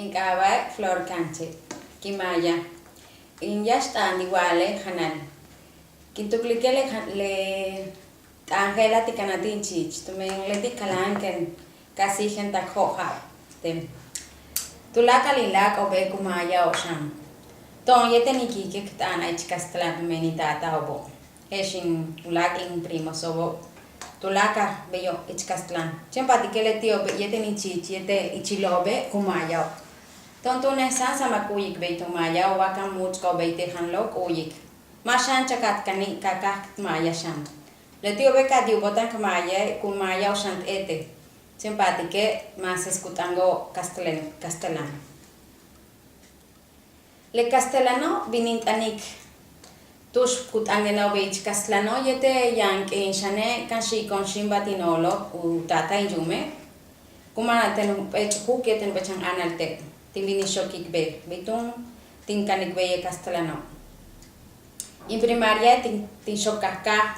en Cava Flor Canche, Kimaya. In ya está igual, Hanal. Quinto clique le Angela Ticanatin Chich, to me let it calanken, casi gente hoja. Tulaka lilak o be kumaya o sham. Ton yeteniki kiktan ich castellan menitata obo. Eshin ulak in primo sobo. Tulaka beyo ich castellan. Chempati que le tío yetenichi yete ichilobe kumaya. Tontune sansa makuyik beito maya o wakan muchko beite hanlok uyik. Mashan chakat kani kakak maya sham. Le tío beca dio botan kumaya o shant ete. Simpati que más escutango castellano. Le castellano vinintanik tush kutangeno beach castellano yete yank in shane kanshi konshin batinolo u tata injume kumana ten pech huketen bechang analte timbini shokik be betung tinkanik be castellano. In primaria tin shokaka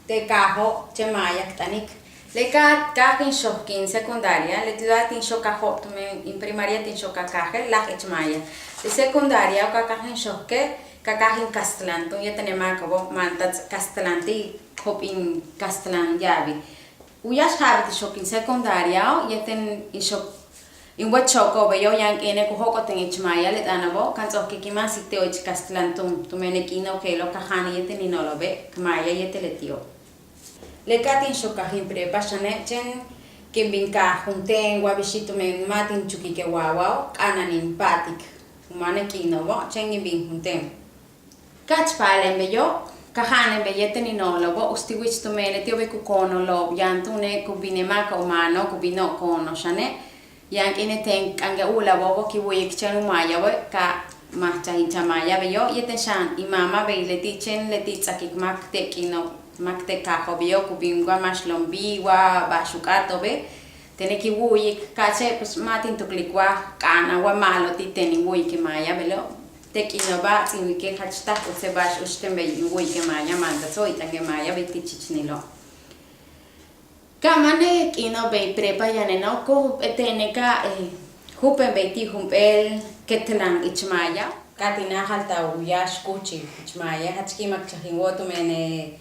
te kaho chemayak tanik. Le kakin shokin secundaria, le tidatin shokaho tume in primaria tin shokakaje la hechmaya. Le secundaria kakahin shokke kakahin castellan, tu yetene makabo mantats castellanti hop in castellan yavi. Uyas habit shokin secundaria yeten in shok in what shoko be yo yang ene ko hoko ten hechmaya le danabo kanzo kikima siteo ich castellan tume nekino ke lo kahani yeten inolobe kmaya yeteletio. Le katin shokahin prepa shane chen kimbinka junten wabishito men matin chukike wawa kananin patik humane kino bo chen gimbin junten kach palen beyo kahane beyete ni no lobo ustiwich to mene tio be kukono lo yantune kubine maka umano kubino kono shane yang ine ten kanga ula bobo ki wik chen umaya we ka macha hinchamaya beyo yete shan imama be leti chen leti tsakik mak te kino makte kaho bio kubingwa maslombiwa bashukato be tene ki wuyi kache pues matin tuklikwa kana wa malo ti teni wuyi ke maya belo te kino ba sin ke hachta use bash ustembe wuyi ke maya manda so itange maya be tichnilo kamane kino be prepa yane no ko tene ka hupen be ti humpel ketlan ichmaya katina halta uyash kuchi ichmaya hachki makchahin woto mene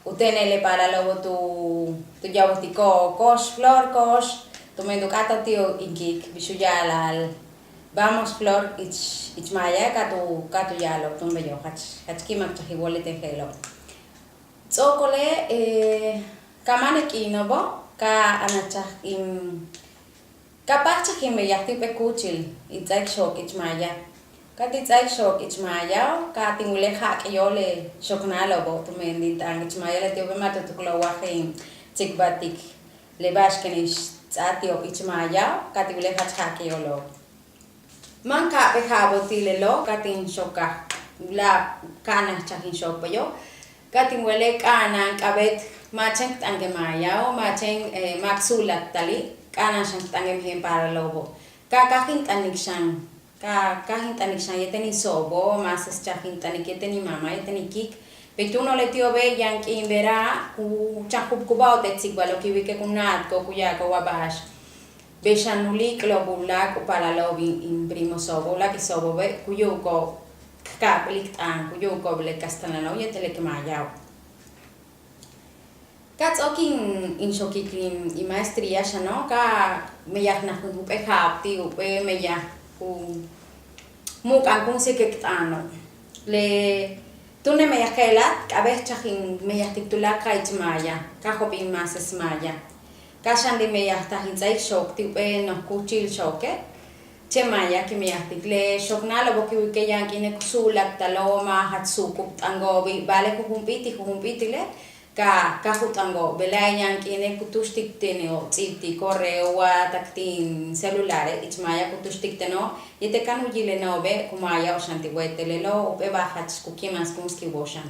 utenele para luego tu yabotiko kos flor kos tu mendukata tío inkik bishuyalal vamos flor ich maya katu yalo tumbeyo hach kimak chahibole tejelo tsokole kamane kinobo ka anachah im kapach chahime yakti pekuchil itzaik shok ich maya Kati tsai shok ichmaya ka tingule hak yole shoknalo bo tumendi tang ichmaya le tiobe mata tuklo wahin tikbatik le bashkenish tsatio ichmaya ka tingule hak yolo man ka pe habo tilelo ka tin shoka la kana chahin shok bayo ka tingule kana kabet machen tangemaya o machen maksulat tali kana shan tangem para lobo ka kahin tanikshan kahin tanik shan yeteni sobo masas chahin tanik yeteni mama yeteni kik petuno le tio be yang imbera ku chakup kubao te tsikbalo ki wike kunat ko kuya ko wabash be shanuli klobula ko para lobi in primo sobo la ki sobo be kuyo ko ka peliktan kuyo ko ble castellano yetele ke mayao Kats okin in shokikin i maestria shano ka meyak na kun upe hapti upe meyak muk angkung seketano le tune me yakelat kabeh chahin me yaktula kaitmaya ka hopin masas maya ka shandi me yaktahin zai shok tipe no kuchil shoke che maya ki me yaktikle shoknalo boki ke yankine kusulak taloma hatsukup angobi bale kuhumpiti le ka hutango belay yankine kutustik teneo tsiti correo wa taktin celulare ichmaya kutustik teno yete kanu jile no be kumaya o shanti wetelelo be bahats kukimas kumski boshan